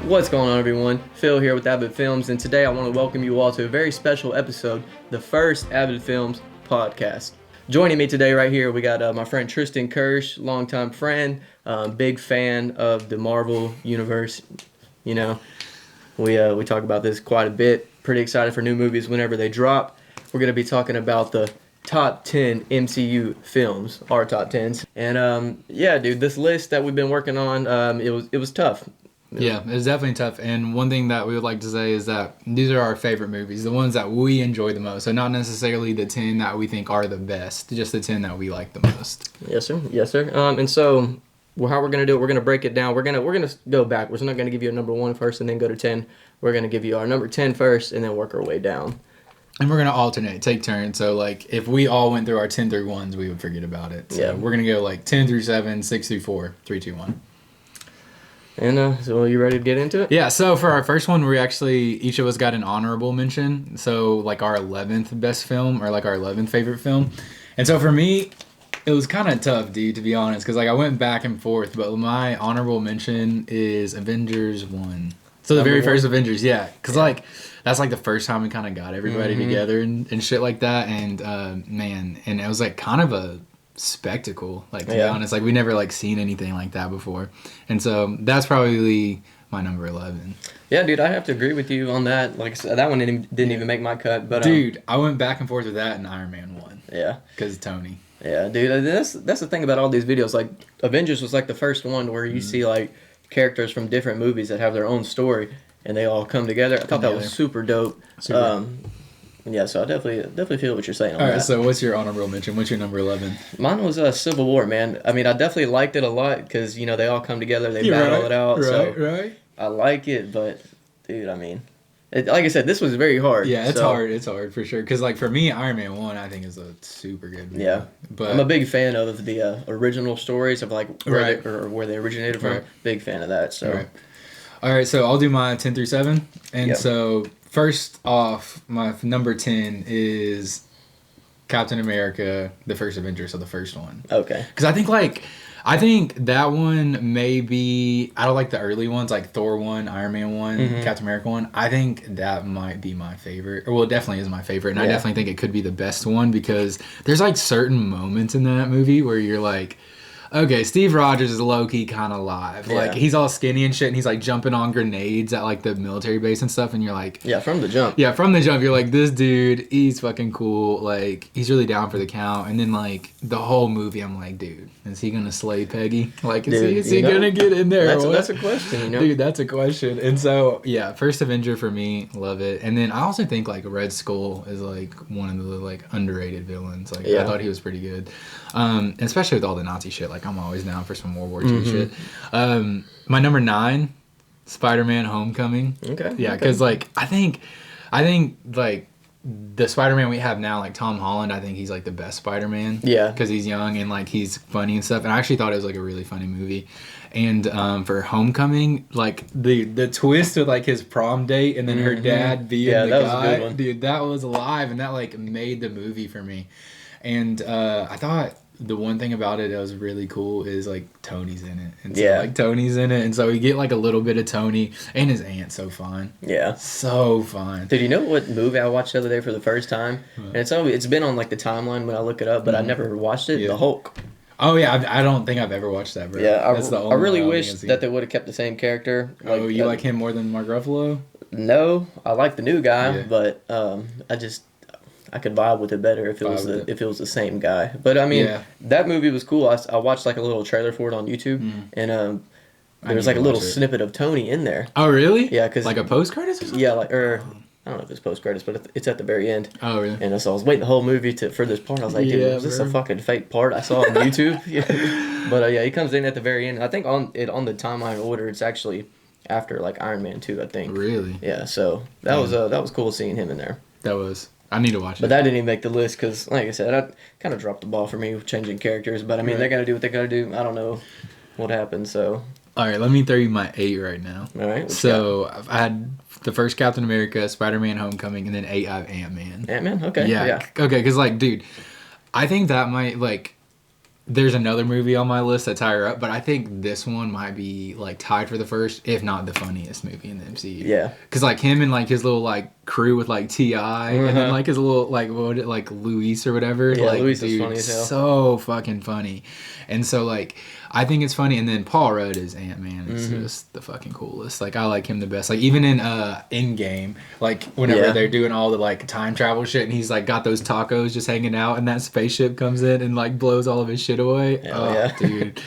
What's going on, everyone? Phil here with FIRST AvidFilms, and today I want to welcome you all to a very special episode, the FIRST AvidFilms podcast. Joining me today right here, we got my friend Tristan Kirsch, longtime friend, big fan of the Marvel Universe. You know, we talk about this quite a bit. Pretty excited for new movies whenever they drop. We're going to be talking about the top 10 MCU films, our top 10s. And yeah, dude, this list that we've been working on, it was tough. Yeah, it's definitely tough. And one thing that we would like to say is that these are our favorite movies, the ones that we enjoy the most. So not necessarily the 10 that we think are the best, just the 10 that we like the most. Yes, sir. Yes, sir. And so, how we're gonna do it? We're gonna break it down. We're gonna go backwards. We're not gonna give you a number 1 first and then go to 10. We're gonna give you our number 10 first and then work our way down. And we're going to alternate, take turns. So, like, if we all went through our 10 through 1s, we would forget about it. So, yeah. We're going to go, like, 10 through 7, 6 through 4, 3, 2, 1. And so, are you ready to get into it? Yeah, so for our first one, we actually, each of us got an honorable mention. So, like, our 11th best film or, like, our 11th favorite film. And so, for me, it was kind of tough, dude, to be honest. Because, like, I went back and forth. But my honorable mention is Avengers 1. So, the very first Avengers, yeah. Because, like, that's, like, the first time we kind of got everybody together and shit like that. And, man, and it was, like, kind of a spectacle, like, to be honest. Like, we never, like, seen anything like that before. And so that's probably my number 11. Yeah, dude, I have to agree with you on that. Like I said, that one didn't even make my cut. But dude, I went back and forth with that and Iron Man 1. Yeah. Because of Tony. Yeah, dude, that's the thing about all these videos. Like, Avengers was, like, the first one where you see, like, characters from different movies that have their own story, and they all come together. I thought that was super dope. Yeah, so I definitely feel what you're saying on that. All right, so what's your honorable mention? What's your number 11? Mine was Civil War, man. I mean, I definitely liked it a lot because, you know, they all come together, they battle it out. Right. I like it, but, dude, I mean, like I said, this was very hard. Yeah, it's hard. It's hard for sure. Because, like, for me, Iron Man 1, I think is a super good movie. Yeah. But I'm a big fan of the original stories of, like, where they originated from. Right. Big fan of that, so. Right. All right, so I'll do my 10 through 7. And so, first off, my number 10 is Captain America, the first Avenger, so the first one. Okay. Because I think that one may be, out of, like, the early ones, like Thor 1, Iron Man 1, Captain America 1, I think that might be my favorite. Well, it definitely is my favorite, and I definitely think it could be the best one because there's, like, certain moments in that movie where you're like, okay, Steve Rogers is low-key kind of live. Yeah. Like, he's all skinny and shit, and he's, like, jumping on grenades at, like, the military base and stuff, and you're like... Yeah, from the jump. Yeah, from the jump, you're like, this dude, he's fucking cool. Like, he's really down for the count. And then, like, the whole movie, I'm like, dude, is he gonna slay Peggy? Like, is he gonna get in there? That's a question, you know? Dude, that's a question. And so, yeah, first Avenger for me, love it. And then I also think, like, Red Skull is, like, one of the, like, underrated villains. Like, I thought he was pretty good. Especially with all the Nazi shit. Like, I'm always down for some World War II shit. My number 9, Spider-Man Homecoming. Okay. Yeah, because, like, I think, like, the Spider-Man we have now, like, Tom Holland, I think he's, like, the best Spider-Man. Yeah. Because he's young and, like, he's funny and stuff. And I actually thought it was, like, a really funny movie. And for Homecoming, like, the twist with, like, his prom date and then her dad being the that guy. Was a good one. Dude, that was alive. And that, like, made the movie for me. And I thought... the one thing about it that was really cool is, like, Tony's in it. And so, like, Tony's in it. And so we get, like, a little bit of Tony. And his aunt's so fun. Yeah. So fun. Dude, you know what movie I watched the other day for the first time? And it's been on, like, the timeline when I look it up, but I never watched it. Yeah. The Hulk. Oh, yeah. I don't think I've ever watched that, bro. Yeah. That's the only I really wish that they would have kept the same character. Like, oh, you like him more than Mark Ruffalo? No. I like the new guy, but I could vibe with it better if it was the same guy. But I mean, that movie was cool. I watched like a little trailer for it on YouTube, and there was like a little snippet of Tony in there. Oh really? Yeah, because like a post credits or something. Yeah, like I don't know if it's post credits, but it's at the very end. Oh really? And so I was waiting the whole movie for this part. I was like, dude, is this a fucking fake part I saw on YouTube? But he comes in at the very end. I think on the timeline order, it's actually after like Iron Man 2, I think. Really? Yeah. So that was cool seeing him in there. That was. I need to watch it. But that didn't even make the list because, like I said, I kind of dropped the ball for me with changing characters. But, I mean, they got to do what they got to do. I don't know what happened, so. All right, let me throw you my 8 right now. All right. So, I had the first Captain America, Spider-Man Homecoming, and then 8 I have Ant-Man. Ant-Man? Okay. Yeah. Okay, because, like, dude, I think that might, like, there's another movie on my list that's higher up, but I think this one might be like tied for the first, if not the funniest movie in the MCU. Yeah. Because like him and like his little like crew with like T.I. and then like his little like what would it, like Luis or whatever. Yeah, like, Luis dude, is funny as hell. So fucking funny. And so like I think it's funny. And then Paul Rudd is Ant-Man. It's just the fucking coolest. Like I like him the best. Like even in Endgame, like whenever they're doing all the like time travel shit and he's like got those tacos just hanging out and that spaceship comes in and like blows all of his shit away. Dude.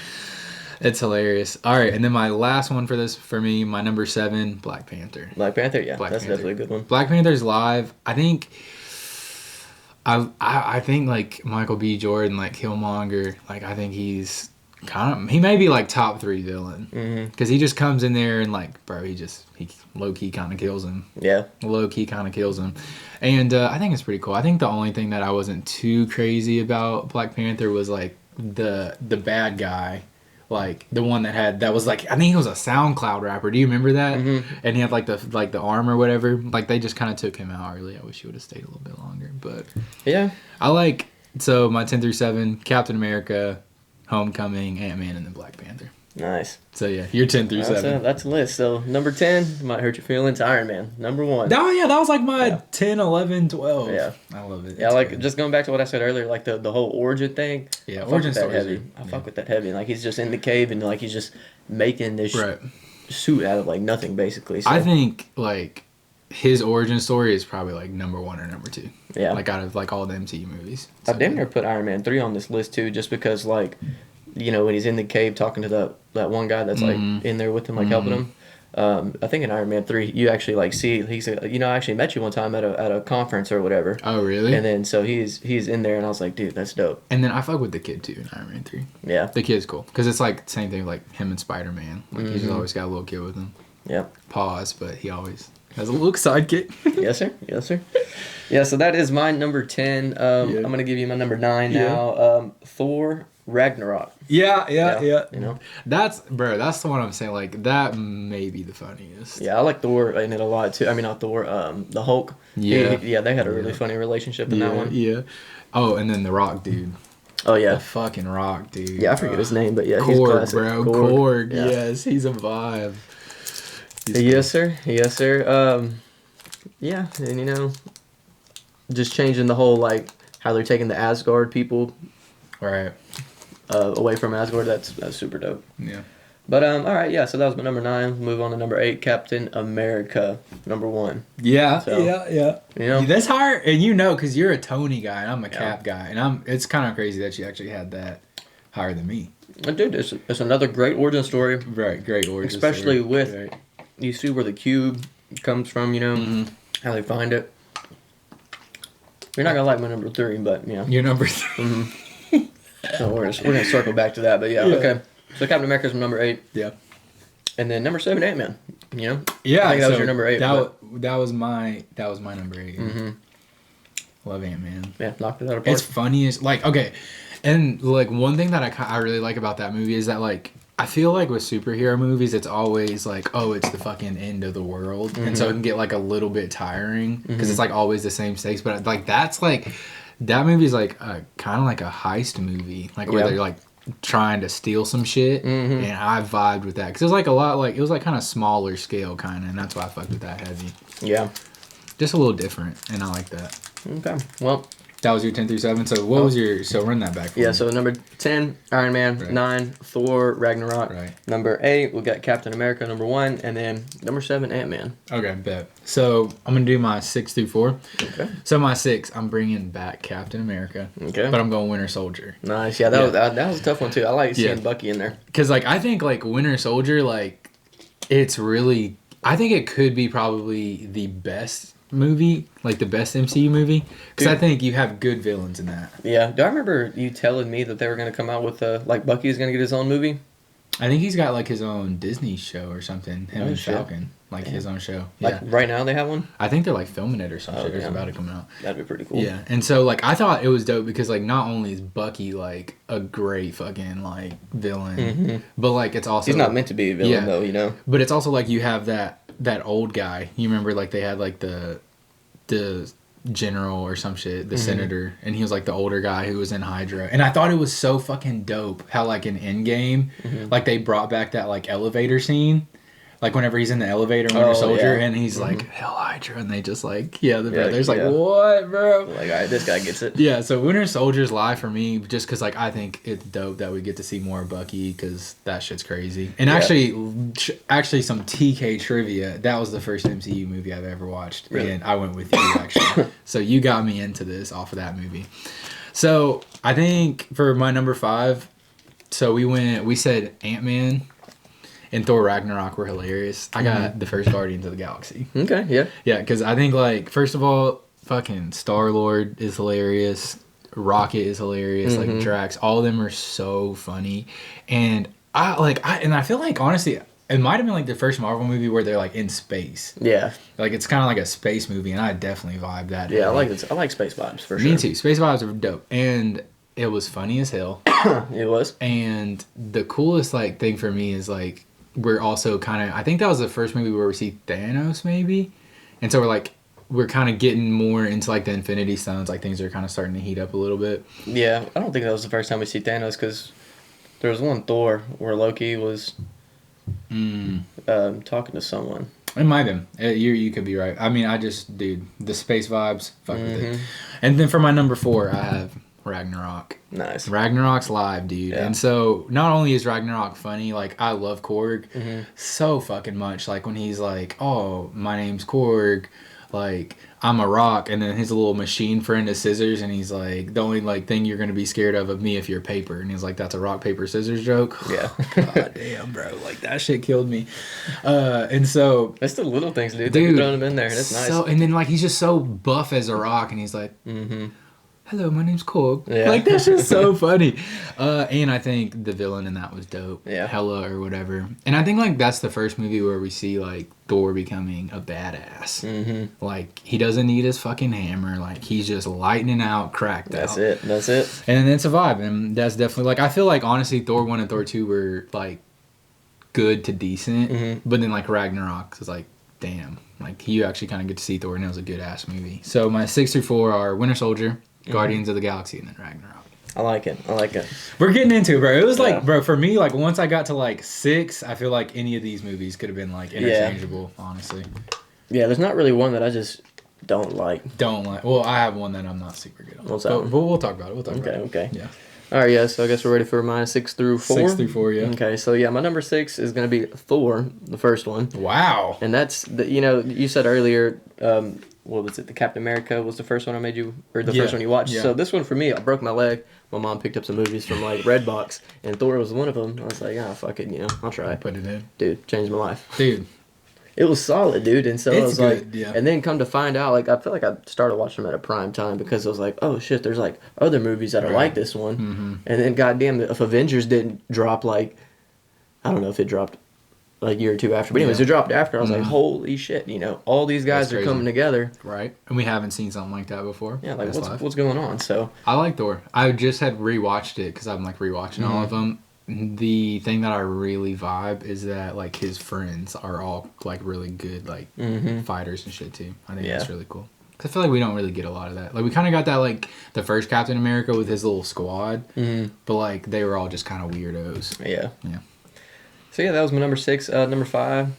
It's hilarious. All right, and then my last one for me, my number 7, Black Panther. Black Panther, yeah, Black that's Panther. definitely a good one. Black Panther's live. I think I think like Michael B. Jordan, like Killmonger, like I think he's he may be like top 3 villain because he just comes in there and like bro, he low key kind of kills him. Yeah, low key kind of kills him, and I think it's pretty cool. I think the only thing that I wasn't too crazy about Black Panther was like the bad guy. Like the one that was like I think he was a SoundCloud rapper. Do you remember that? And he had like the arm or whatever. Like they just kind of took him out early. I wish he would have stayed a little bit longer. But yeah, I like my 10 through 7: Captain America, Homecoming, Ant-Man, and then Black Panther. Nice. So yeah, you're 10 through 7. That's a list. So number 10 might hurt your feelings. Iron Man, number 1. Oh yeah, that was like my 10, 11, 12. Yeah, I love it. Yeah, like just going back to what I said earlier, like the whole origin thing. Yeah, origin story heavy. I fuck with that heavy. Like he's just in the cave and like he's just making this suit out of like nothing basically. So. I think like his origin story is probably like number 1 or number 2. Yeah, like out of like all the MCU movies. So, I damn near put Iron Man 3 on this list too, just because like. You know, when he's in the cave talking to that one guy that's like in there with him, like helping him. I think in Iron Man 3, you actually like see he's I actually met you one time at a conference or whatever. Oh really? And then so he's in there, and I was like, dude, that's dope. And then I fuck with the kid too in Iron Man 3. Yeah, the kid's cool because it's like same thing like him and Spider-Man. Like he's always got a little kid with him. Yeah. Pause, but he always has a little sidekick. Yes sir. Yeah, so that is my number 10. I'm gonna give you my number 9 now. Thor. Ragnarok. Yeah. You know, that's the one I'm saying. Like that may be the funniest. Yeah, I like Thor in it a lot too. I mean, not Thor. The Hulk. Yeah. They had a really funny relationship in that one. Yeah. Oh, and then the Rock dude. Oh yeah. The fucking Rock dude. Yeah, I forget his name, but yeah, Korg, he's classic. Bro. Korg. Yeah. Yes, he's a vibe. Yes, sir. Yeah, and just changing the whole like how they're taking the Asgard people. Right. Away from Asgard, that's super dope. Yeah. But all right, yeah. So that was my number 9. Move on to number 8, Captain America, number 1. Yeah, so, yeah. That's hard, and because you're a Tony guy and I'm a Cap guy, and it's kind of crazy that you actually had that higher than me. Dude, it's another great origin story. Right, great origin especially story. with you see where the cube comes from. How they find it. You're not gonna like my number 3, but Your number 3. So we're gonna circle back to that, but okay. So Captain America's number 8. Yeah. And then number 7, Ant-Man. Yeah. I think that was your number 8. That was my number 8. Love Ant-Man. Yeah, knocked it out of park. It's funny as like okay, and like one thing that I really like about that movie is that like I feel like with superhero movies it's always like it's the fucking end of the world, and so it can get like a little bit tiring because it's like always the same stakes. But like that's like. That movie is like kind of like a heist movie, like where they're like trying to steal some shit, and I vibed with that because it was like a lot like it was like kind of smaller scale kind of, and that's why I fucked with that heavy. Yeah, just a little different, and I like that. Okay, well, that was your 10 through 7. So what was your? So run that back. For me. So number 10, Iron Man. 9, Thor, Ragnarok. Right. Number 8, we got Captain America. Number 1, and then number 7, Ant-Man. Okay, bet. So I'm gonna do my 6 through 4. Okay. So my 6, I'm bringing back Captain America. Okay. But I'm going Winter Soldier. Nice. Yeah, that was a tough one too. I like seeing Bucky in there. Because like I think like Winter Soldier like it's really I think it could be probably the best movie, like the best MCU movie, because I think you have good villains in that. Yeah. Do I remember you telling me that they were going to come out with like Bucky's going to get his own movie? I think he's got like his own Disney show or something. Him and Falcon, like his own show. Like right now they have one? I think they're like filming it or something. It's about to come out. That'd be pretty cool. Yeah, and so like I thought it was dope because like not only is Bucky like a great fucking like villain, but like it's also he's not meant to be a villain though, But it's also like you have that old guy. You remember like they had like the general or some shit, the senator, and he was like the older guy who was in Hydra. And I thought it was so fucking dope how like in Endgame, like they brought back that like elevator scene. Like whenever he's in the elevator, Winter Soldier, and he's like, "Hell Hydra," and they just like, the brothers like, "What, bro?" Like, all right, this guy gets it. Yeah, so Winter Soldier's live for me, just because like I think it's dope that we get to see more Bucky, because that shit's crazy. And actually, some TK trivia. That was the first MCU movie I've ever watched, and I went with you actually. So you got me into this off of that movie. So I think for my number 5, so we said Ant-Man and Thor Ragnarok were hilarious. I got the first Guardians of the Galaxy. Okay, yeah. Yeah, because I think, like, first of all, fucking Star-Lord is hilarious. Rocket is hilarious. Like, Drax. All of them are so funny. And I feel like, honestly, it might have been, like, the first Marvel movie where they're, like, in space. Yeah. Like, it's kind of like a space movie, and I definitely vibe that. Yeah, I like space vibes, for sure. Me too. Space vibes are dope. And it was funny as hell. It was. And the coolest, like, thing for me is, like, we're also kind of, I think that was the first movie where we see Thanos maybe, and so we're kind of getting more into like the Infinity Stones, like things are kind of starting to heat up a little bit. Yeah, I don't think that was the first time we see Thanos, because there was one Thor where Loki was talking to someone. It might have been. You could be right. I mean, dude, the space vibes, fuck with it. And then for my number 4, I have Ragnarok. Nice. Ragnarok's live, dude. Yeah. And so not only is Ragnarok funny, like I love Korg so fucking much. Like when he's like, "Oh, my name's Korg, like I'm a rock," and then his little machine friend is scissors, and he's like, "The only like thing you're gonna be scared of me if you're paper," and he's like, "That's a rock paper scissors joke." Yeah. God damn, bro, like that shit killed me. And so that's the little things, dude. They're throwing them in there. That's nice. So and then like he's just so buff as a rock, and he's like, "Hello, my name's Korg." Yeah. Like, that's just so funny. And I think the villain in that was dope. Yeah. Hela or whatever. And I think, like, that's the first movie where we see, like, Thor becoming a badass. Like, he doesn't need his fucking hammer. Like, he's just lightning out, cracked out. That's it. And then it's a vibe. And that's definitely, like, I feel like, honestly, Thor 1 and Thor 2 were, like, good to decent. But then, like, Ragnarok was, like, damn. Like, you actually kind of get to see Thor, and it was a good-ass movie. So my 6 through 4 are Winter Soldier, Guardians of the Galaxy, and then Ragnarok. I like it. We're getting into it, bro. It was like, bro, for me, like, once I got to, like, 6, I feel like any of these movies could have been, like, interchangeable, honestly. Yeah, there's not really one that I just don't like. Well, I have one that I'm not super good on. What's that? We'll talk about it. Okay. Yeah. All right, yeah, so I guess we're ready for my 6 through 4? 6 through 4, yeah. Okay, so yeah, my number 6 is going to be Thor, the first one. Wow. And that's, you said earlier, what was it, the Captain America was the first one I made you, or the first one you watched. Yeah. So this one for me, I broke my leg. My mom picked up some movies from like Redbox, and Thor was one of them. I was like, fuck it, I'll try it. Put it in. Dude, changed my life. Dude. It was solid, dude. And so I was good, like, yeah. And then come to find out, like, I feel like I started watching them at a prime time, because I was like, oh shit, there's like other movies that are like this one. And then goddamn, if Avengers didn't drop, like, I don't know if it dropped like a year or two after, but anyways, it dropped after. I was like, holy shit, all these guys are coming together. Right. And we haven't seen something like that before. Yeah, like what's going on? So I like Thor. I just had rewatched it because I'm like rewatching all of them. The thing that I really vibe is that like his friends are all like really good like fighters and shit too. I think that's really cool. Cause I feel like we don't really get a lot of that. Like we kind of got that like the first Captain America with his little squad, but like they were all just kind of weirdos. Yeah. Yeah. So yeah, that was my number 6. Number 5,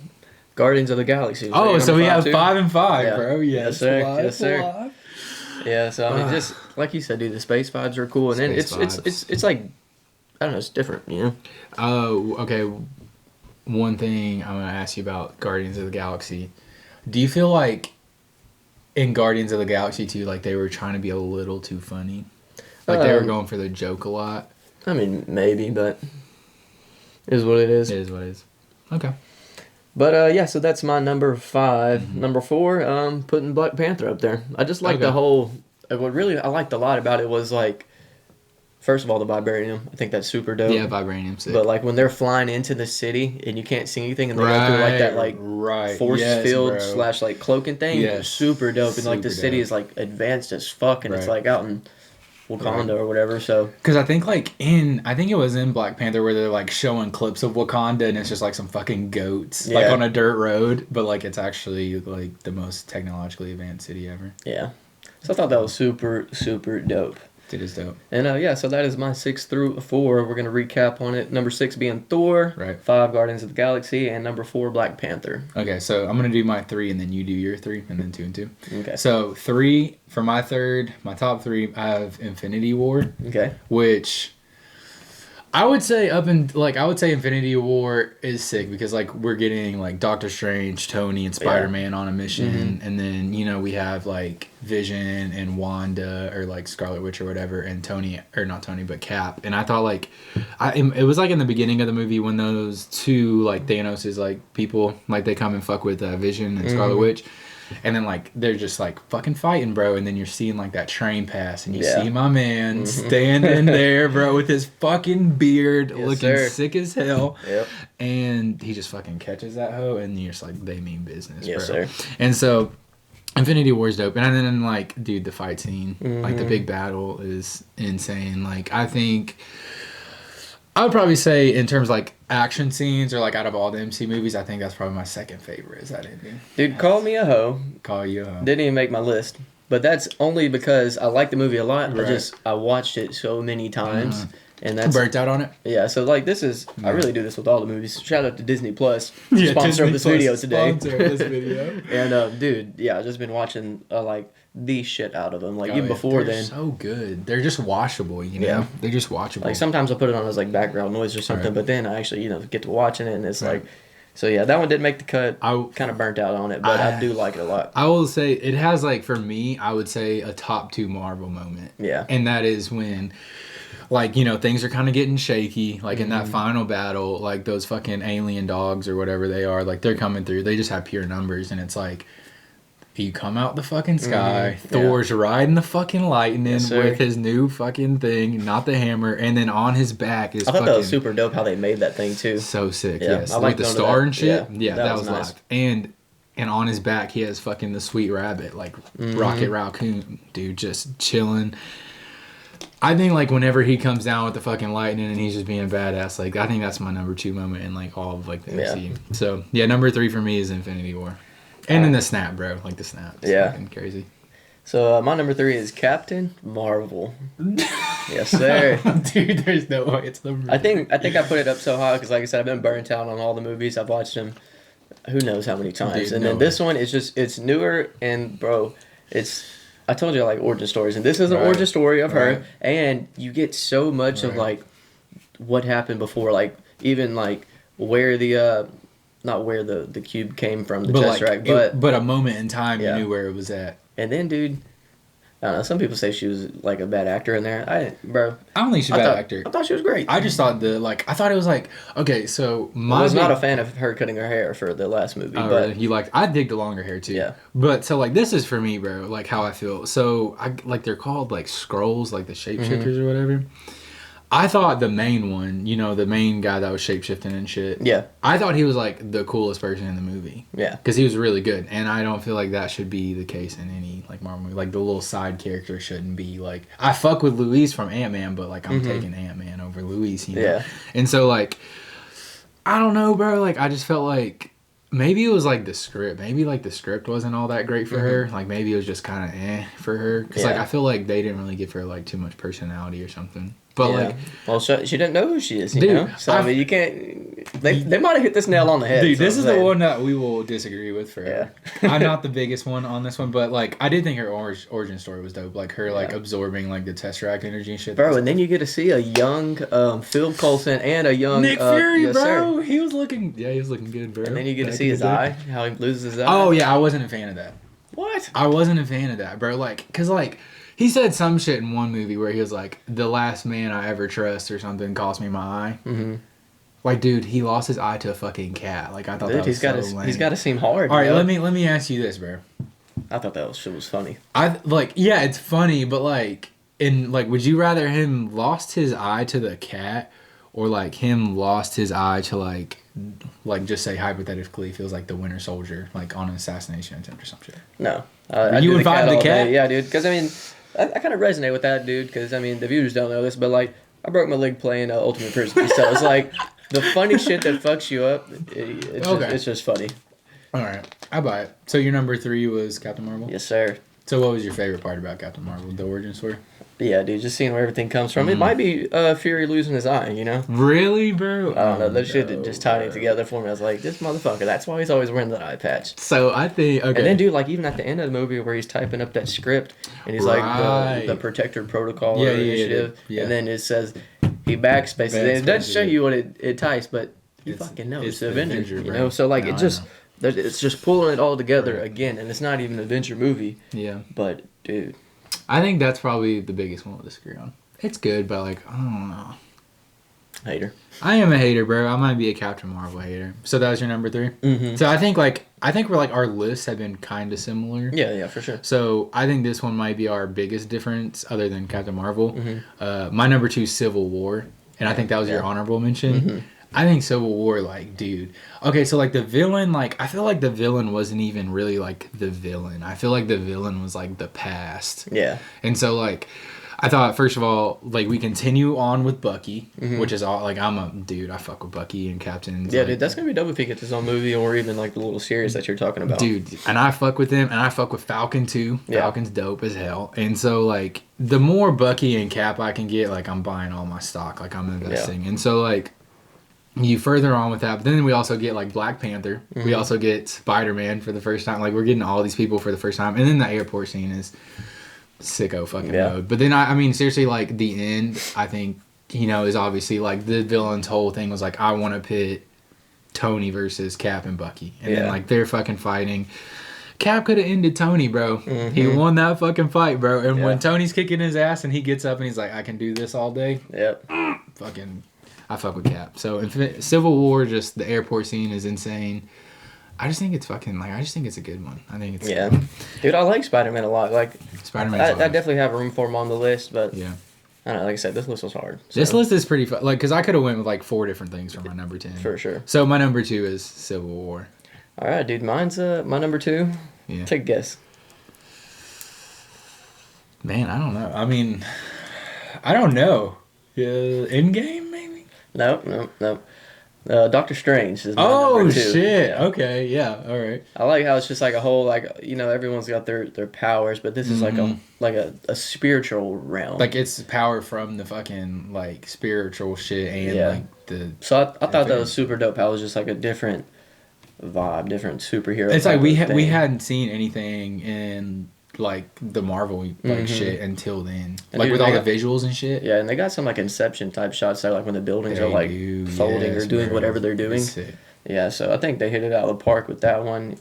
Guardians of the Galaxy. Oh, so we have 5 and 5, bro. Yes, sir. Yes, sir. Yeah, so I mean, just like you said, dude, the space vibes are cool, and then it's like, I don't know, it's different, Oh, okay. One thing I'm gonna ask you about Guardians of the Galaxy. Do you feel like in Guardians of the Galaxy 2, like they were trying to be a little too funny? Like they were going for the joke a lot? I mean, maybe, but it is what it is. It is what it is. Okay. But yeah, so that's my number 5. Number 4, putting Black Panther up there. I just like the whole. What really I liked a lot about it was like, first of all, the vibranium. I think that's super dope. Yeah, vibranium's sick. But like when they're flying into the city and you can't see anything, and they go through like that like force field / like cloaking thing, super dope. And like the city is like advanced as fuck, and it's like out in Wakanda or whatever. So because I think it was in Black Panther where they're like showing clips of Wakanda, and it's just like some fucking goats like on a dirt road, but like it's actually like the most technologically advanced city ever. Yeah. So I thought that was super, super dope. It is dope. And yeah, so that is my 6 through 4. We're gonna recap on it. Number 6 being Thor, Right. 5 Guardians of the Galaxy, and number 4 Black Panther. Okay, so I'm gonna do my 3, and then you do your 3, and then 2 and 2. Okay. So 3 for my third, my top 3. I have Infinity War. Okay. Which I would say I would say Infinity War is sick because like we're getting like Doctor Strange, Tony, and Spider-Man on a mission, and then we have like Vision and Wanda or like Scarlet Witch or whatever, and Tony or not Tony but Cap. And I thought like it was like in the beginning of the movie when those two like Thanos' like people like they come and fuck with Vision and Scarlet Witch. And then, like, they're just, like, fucking fighting, bro. And then you're seeing, like, that train pass. And you see my man standing there, bro, with his fucking beard looking sick as hell. Yep. And he just fucking catches that hoe. And you're just like, they mean business, bro. Sir. And so, Infinity War is dope. And then, like, dude, the fight scene, like, the big battle is insane. Like, I think... I would probably say in terms of like action scenes or like out of all the MC movies, I think that's probably my second favorite. Is that ending? Dude, Call Me a Hoe. Call You a Hoe. Didn't even make my list. But that's only because I like the movie a lot. Right. I watched it so many times. And that's burnt out on it. Yeah, so like this is I really do this with all the movies. Shout out to Disney Plus, sponsor of this video today. Sponsor of this video. And dude, yeah, I've just been watching like the shit out of them. Like even before they're then. So good. They're just watchable, you know. Yeah. They're just watchable. Like sometimes I'll put it on as like background noise or something, but then I actually get to watching it and it's like. So yeah, that one didn't make the cut. I kind of burnt out on it, but I do like it a lot. I will say it has like for me, I would say a top 2 Marvel moment. Yeah, and that is when. Like, things are kind of getting shaky. Like, in that final battle, like, those fucking alien dogs or whatever they are, like, they're coming through. They just have pure numbers. And it's like, you come out the fucking sky. Thor's riding the fucking lightning with his new fucking thing, not the hammer. And then on his back is I thought that was super dope how they made that thing, too. So sick, yes. I like the star and shit. Yeah, that was nice. live. And on his back, he has fucking the Sweet Rabbit, like, Rocket Raccoon. Dude, just chilling. I think, like, whenever he comes down with the fucking lightning and he's just being a badass, like, I think that's my number 2 moment in, like, all of, like, the MCU. So, yeah, number 3 for me is Infinity War. And then the snap, bro. Like, the snap. It's fucking crazy. So, my number 3 is Captain Marvel. Yes, sir. Dude, there's no way it's number 3. I think I put it up so high because, like I said, I've been burnt out on all the movies. I've watched them who knows how many times. Dude, then this one is just, it's newer and, bro, I told you I like origin stories, and this is an origin story of her, and you get so much of like what happened before, like even like where the not where the cube came from, the Tesseract, but a moment in time you knew where it was at. And then, dude, I don't know. Some people say she was like a bad actor in there. I don't think she's a bad actor. I thought she was great. I just thought I thought it was like, okay, so I was not a fan of her cutting her hair for the last movie. Oh, but really? I dig the longer hair too. Yeah. But so like this is for me, bro. Like how I feel. So I like they're called like scrolls, like the shapeshifters or whatever. I thought the main one, the main guy that was shapeshifting and shit. Yeah. I thought he was like the coolest person in the movie. Yeah. Because he was really good, and I don't feel like that should be the case in any like Marvel movie. Like the little side character shouldn't be like I fuck with Luis from Ant-Man, but like I'm taking Ant-Man over Luis. Yeah. And so like I don't know, bro. Like I just felt like maybe it was like the script. Maybe like the script wasn't all that great for her. Like maybe it was just kind of for her. Because like I feel like they didn't really give her like too much personality or something. But like, well, she didn't know who she is, you know. So I mean, you can't. They might have hit this nail on the head. Dude, this is the one that we will disagree with forever. Yeah. I'm not the biggest one on this one, but like, I did think her origin story was dope. Like her like absorbing like the Tesseract energy and shit. Bro, and then you get to see a young Phil Coulson and a young Nick Fury, bro. Sir. He was looking good, bro. And then you get to see his eye, how he loses his eye. Oh yeah, I wasn't a fan of that. What? I wasn't a fan of that, bro. Like, cause like. He said some shit in one movie where he was like, the last man I ever trust or something cost me my eye. Mm-hmm. Like, dude, he lost his eye to a fucking cat. Like, I thought that was so lame. He's got to seem hard. All right, let me ask you this, bro. I thought that shit was funny. Yeah, it's funny, but like, would you rather him lost his eye to the cat or like him lost his eye to like just say hypothetically feels like the Winter Soldier, like on an assassination attempt or some shit? No. You would find the cat? Yeah, dude, because I mean... I kind of resonate with that, dude, because, I mean, the viewers don't know this, but, like, I broke my leg playing Ultimate Frisbee, so it's, like, the funny shit that fucks you up, it's just funny. All right. I buy it. So your number 3 was Captain Marvel? Yes, sir. So what was your favorite part about Captain Marvel, the origin story? Yeah, dude, just seeing where everything comes from. It might be Fury losing his eye, you know? Really, bro? I don't know. That shit just tied it together for me. I was like, this motherfucker, that's why he's always wearing that eye patch. So I think, okay. And then, dude, like, even at the end of the movie where he's typing up that script and he's like, the Protector Protocol or initiative, and then it says he backspaces it. It doesn't show you what it types, but you fucking know it's the Avenger, you know? So, like, it's just pulling it all together again, and it's not even an Avenger movie. Yeah. But, dude. I think that's probably the biggest one we'll disagree on. It's good, but, like, I don't know. Hater. I am a hater, bro. I might be a Captain Marvel hater. So that was your number 3? Mm-hmm. So I think we're, like, our lists have been kind of similar. Yeah, for sure. So I think this one might be our biggest difference other than Captain Marvel. Mm-hmm. My number 2 is Civil War, and I think that was your honorable mention. Mm-hmm. I think Civil War, like, dude. Okay, so, like, the villain, like, I feel like the villain wasn't even really, like, the villain. I feel like the villain was, like, the past. Yeah. And so, like, I thought, first of all, like, we continue on with Bucky, which is all, like, I fuck with Bucky and Captains. Yeah, like, dude, that's going to be dope if he gets his own movie or even, like, the little series that you're talking about. Dude, and I fuck with him, and I fuck with Falcon, too. Yeah. Falcon's dope as hell. And so, like, the more Bucky and Cap I can get, like, I'm buying all my stock. Like, I'm investing. Yeah. And so, like, you further on with that, but then we also get like Black Panther. Mm-hmm. We also get Spider-Man for the first time. Like, we're getting all these people for the first time, and then the airport scene is sicko fucking mode. But then I mean, seriously, like the end, I think is obviously like the villain's whole thing was like, I want to pit Tony versus Cap and Bucky, and then like they're fucking fighting. Cap could have ended Tony, bro. Mm-hmm. He won that fucking fight, bro. And when Tony's kicking his ass and he gets up and he's like, I can do this all day. Yep. Fucking. I fuck with Cap. So Civil War, just the airport scene is insane. I just think it's fucking I just think it's a good one. I think it's good. Dude, I like Spider-Man a lot. Like Spider-Man, I definitely have room for him on the list, but yeah. I don't know. Like I said, this list was hard. So. This list is pretty fun. Like, because I could have went with like 4 different things for my number 10. For sure. So my number 2 is Civil War. All right, dude. Mine's my number 2. Yeah. Take a guess. Man, I don't know. I mean, I don't know. Endgame, maybe? No. Doctor Strange is my number 2. Shit. Yeah. Okay, yeah, all right. I like how it's just like a whole, like, everyone's got their powers, but this is like a spiritual realm. Like, it's power from the fucking, like, spiritual shit and, like, the... So I thought that was super dope. How it was just, like, a different vibe, different superhero. It's like we hadn't seen anything in... like the Marvel shit until then, and like with all the visuals and shit. Yeah, and they got some like Inception type shots there, like when the buildings are like folding or doing whatever they're doing. Yeah, so I think they hit it out of the park with that one.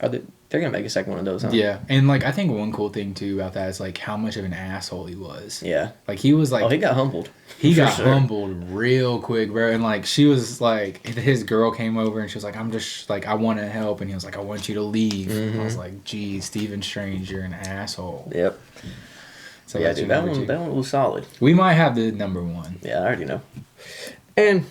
They're gonna make a second one of those, huh? Yeah, and like I think one cool thing too about that is like how much of an asshole he was. Yeah, like he was like he got humbled. He got humbled real quick, bro. And like she was like, his girl came over and she was like, I'm just like, I want to help, and he was like, I want you to leave. I was like, geez, Stephen Strange, you're an asshole. Yep. So yeah, dude, that one was solid. We might have the number 1. Yeah, I already know. And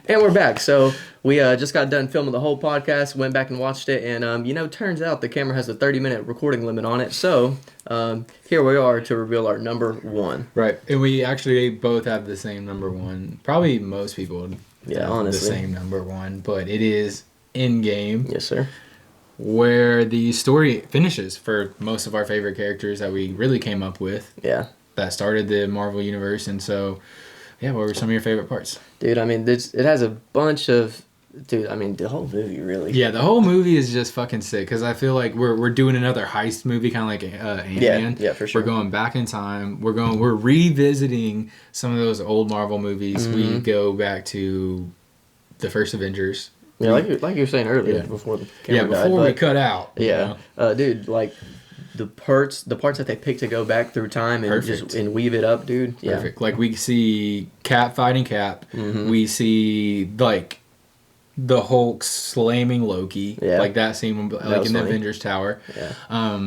we're back. So we just got done filming the whole podcast, went back and watched it, and turns out the camera has a 30-minute recording limit on it. So here we are to reveal our number 1. Right, and we actually both have the same number 1. Probably most people have honestly the same number 1, but it is Endgame. Yes, sir. Where the story finishes for most of our favorite characters that we really came up with. Yeah. That started the Marvel Universe, and so... yeah, what were some of your favorite parts? Dude, I mean, it has a bunch of... Dude, I mean, the whole movie, really. Yeah, the whole movie is just fucking sick, because I feel like we're doing another heist movie, kind of like Ant-Man. Yeah, for sure. We're going back in time. We're revisiting some of those old Marvel movies. Mm-hmm. We go back to the first Avengers. Yeah, like you were saying earlier, before the camera died. Before we cut out. Yeah. Dude, like... The parts that they pick to go back through time and just weave it up, dude. Yeah. Perfect. Like we see Cap fighting Cap. Mm-hmm. We see like the Hulk slamming Loki. Yeah. Like that scene like in the Avengers Tower. Yeah.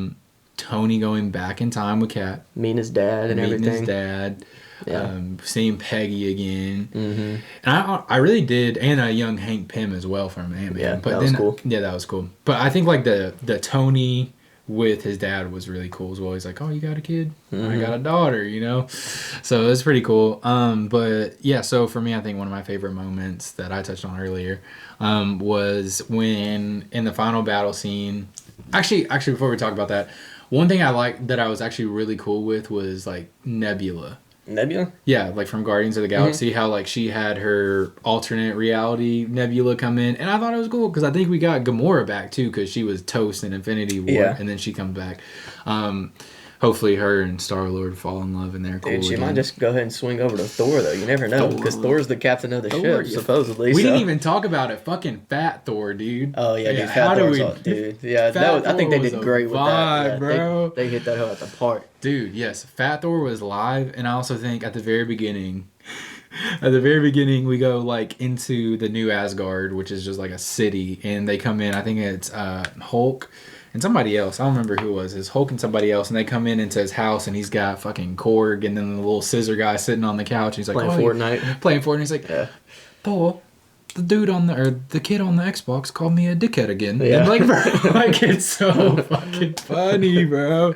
Tony going back in time with Cap. Meeting his dad and everything. Meeting his dad. Yeah. Seeing Peggy again. Mm-hmm. And I really did, and a young Hank Pym as well from Ant-Man. Yeah, that was cool. Yeah, that was cool. But I think like the Tony with his dad was really cool as well. He's like, oh, you got a kid? I got a daughter, you know? So it's pretty cool. But yeah, so for me, I think one of my favorite moments that I touched on earlier was when in the final battle scene. Actually, before we talk about that, one thing I liked that I was actually really cool with was like Nebula. Nebula? Yeah, like from Guardians of the Galaxy, how like she had her alternate reality Nebula come in, and I thought it was cool because I think we got Gamora back too because she was toast in Infinity War, and then she comes back. Hopefully, her and Star-Lord fall in love and they're cool. Dude, she again. might just go ahead and swing over to Thor though. You never know because Thor's the captain of the ship supposedly. We didn't even talk about it. Fucking Fat Thor, dude. Oh yeah, dude. Fat Thor's dude. Yeah, I think they did great with that. Yeah, bro. They hit that hoe at the park. Dude, yes, Fat Thor was live, and I also think at the very beginning, we go like into the new Asgard, which is just like a city, and they come in. I think it's Hulk and somebody else. I don't remember who it was. It's Hulk and somebody else, and they come in into his house, and he's got fucking Korg, and then the little scissor guy sitting on the couch. He's like playing Fortnite. He's like, Thor. The dude the kid on the Xbox called me a dickhead again. Yeah. And like, bro, like it's so fucking funny, bro.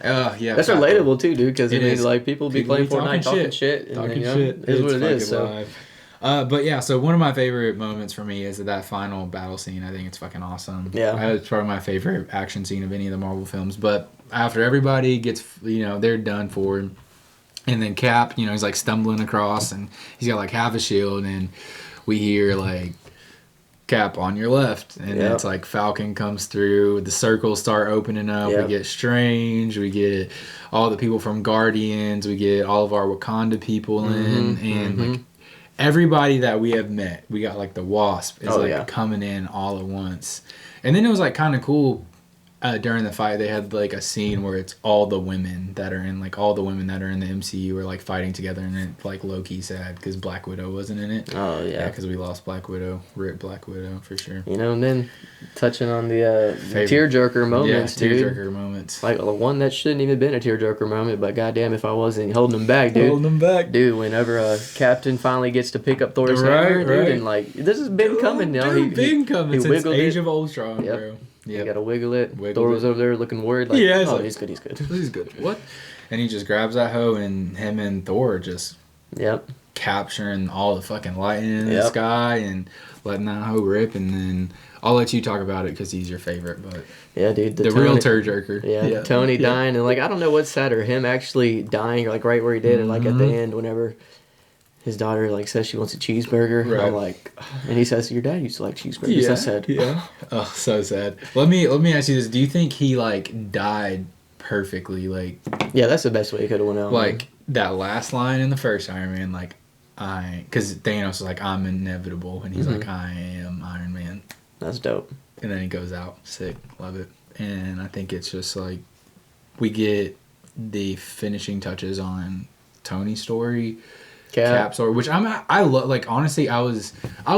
Yeah. That's relatable too, dude. Because I mean, like people be playing Fortnite, talking shit, and is what it is. So. But yeah, so one of my favorite moments for me is that final battle scene. I think it's fucking awesome. Yeah. It's probably my favorite action scene of any of the Marvel films. But after everybody gets, they're done for, and then Cap, he's like stumbling across, and he's got like half a shield, and we hear like Cap on your left, and it's like Falcon comes through, the circles start opening up, we get Strange, we get all the people from Guardians, we get all of our Wakanda people in, and like everybody that we have met. We got like the Wasp is coming in all at once. And then it was like kind of cool during the fight. They had like a scene where it's all the women that are in the MCU are like fighting together, and it like low-key sad because Black Widow wasn't in it. Oh yeah, because we lost Black Widow. Rip Black Widow for sure. And then touching on the tearjerker moments, dude. Tearjerker moments. Like one that shouldn't even been a tearjerker moment, but goddamn if I wasn't holding them back, dude. Dude, whenever Captain finally gets to pick up Thor's hammer, dude, and like this has been coming now. He's been coming since Age of Ultron, bro. You gotta wiggle it. Thor was over there looking worried. Like, he's good. He's good. What? And he just grabs that hoe, and him and Thor are just capturing all the fucking lightning in the sky and letting that hoe rip. And then I'll let you talk about it because he's your favorite. But yeah, dude, the real tearjerker. Yeah, Tony dying, and like I don't know what's sadder, him actually dying, or like right where he did, or like at the end whenever his daughter like says she wants a cheeseburger. Right. I'm like, and he says, "Your dad used to like cheeseburgers." Yeah, I said, "Yeah." Oh, so sad. Let me ask you this: do you think he like died perfectly? Like, yeah, that's the best way he could have went out. Like that last line in the first Iron Man, like because Thanos is like, "I'm inevitable," and he's like, "I am Iron Man." That's dope. And then he goes out, sick, love it. And I think it's just like we get the finishing touches on Tony's story. Cap story, which I love. Like honestly, I was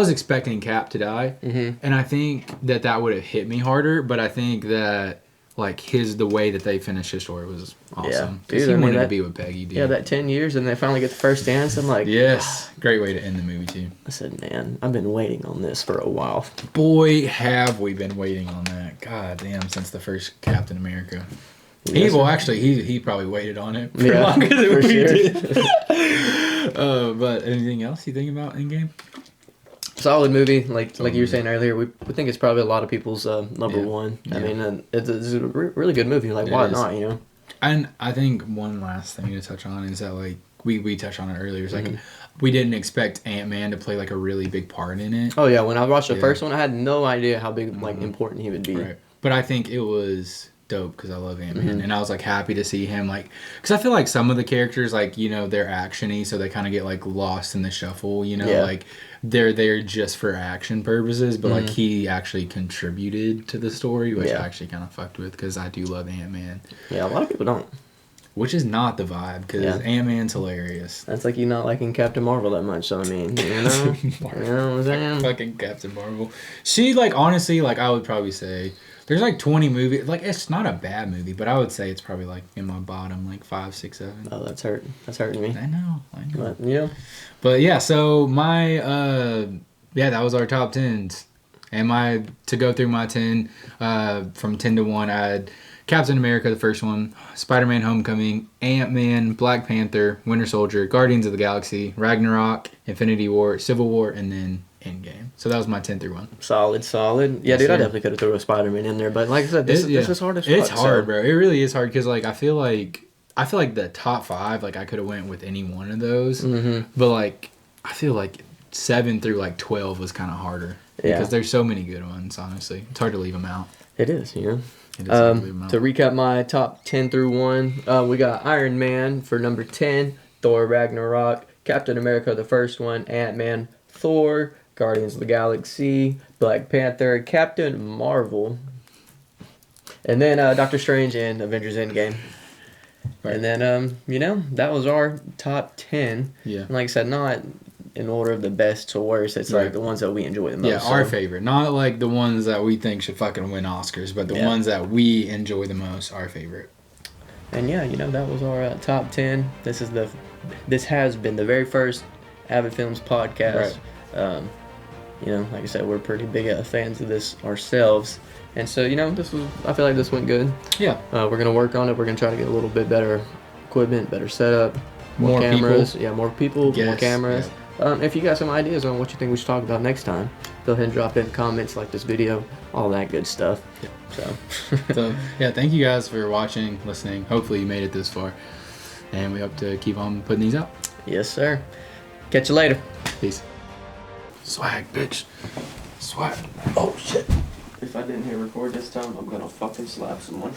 expecting Cap to die, and I think that would have hit me harder. But I think that like the way that they finished his story was awesome. Because he wanted to be with Peggy. Dude. Yeah, that 10 years, and they finally get the first dance. I'm like, great way to end the movie too. I said, man, I've been waiting on this for a while. Boy, have we been waiting on that. God damn, since the first Captain America. He probably waited on it for longer than we did. But anything else you think about Endgame? Solid movie, like you were saying earlier. We think it's probably a lot of people's number one. I mean, it's a really good movie. Like, why not? And I think one last thing to touch on is that like we touched on it earlier. It's like we didn't expect Ant-Man to play like a really big part in it. Oh yeah, when I watched the first one, I had no idea how big important he would be. Right. But I think it was dope because I love Ant-Man, and I was like happy to see him, like, because I feel like some of the characters, like, they're actiony, so they kind of get like lost in the shuffle, like they're there just for action purposes, but like he actually contributed to the story, which I actually kind of fucked with because I do love Ant-Man. Yeah, a lot of people don't. Which is not the vibe, because Ant-Man's hilarious. That's like you not liking Captain Marvel that much, so I mean, you know what I'm saying? Fucking Captain Marvel. She, like, honestly, like, I would probably say, there's like 20 movies, like, it's not a bad movie, but I would say it's probably like in my bottom, like 5, 6, 7. Oh, that's hurting. That's hurting me. I know. But, yeah. But yeah, so my, that was our top 10s. To go through my 10, from 10 to 1, I had Captain America, the first one, Spider-Man Homecoming, Ant-Man, Black Panther, Winter Soldier, Guardians of the Galaxy, Ragnarok, Infinity War, Civil War, and then Endgame. So that was my 10 through 1. Solid. Yeah, Yes, dude, sir. I definitely could have thrown a Spider-Man in there, but like I said, this is hard as fuck. It's hard, bro. It really is hard because like I feel like the top 5, like I could have went with any one of those, but like I feel like 7 through like 12 was kind of harder because there's so many good ones. Honestly, it's hard to leave them out. It is, you know. It is hard to leave them out. To recap my top 10 through 1, we got Iron Man for number 10, Thor Ragnarok, Captain America the first one, Ant-Man, Thor, Guardians of the Galaxy, Black Panther, Captain Marvel, and then Doctor Strange and Avengers Endgame. Right. And then, that was our top 10. Yeah. And like I said, not in order of the best to worst. It's like the ones that we enjoy the most. Yeah, our favorite. Not like the ones that we think should fucking win Oscars, but the ones that we enjoy the most, our favorite. And that was our top 10. This has been the very first Avid Films podcast. Right. Like I said, we're pretty big fans of this ourselves. And so, I feel like this went good. Yeah. We're going to work on it. We're going to try to get a little bit better equipment, better setup, more cameras. People. Yeah, more people, yes. more cameras. Yeah. If you got some ideas on what you think we should talk about next time, go ahead and drop it in the comments, like this video, all that good stuff. Yeah. So, thank you guys for watching, listening. Hopefully you made it this far. And we hope to keep on putting these out. Yes, sir. Catch you later. Peace. Swag, bitch. Swag. Oh, shit. If I didn't hit record this time, I'm gonna fucking slap someone.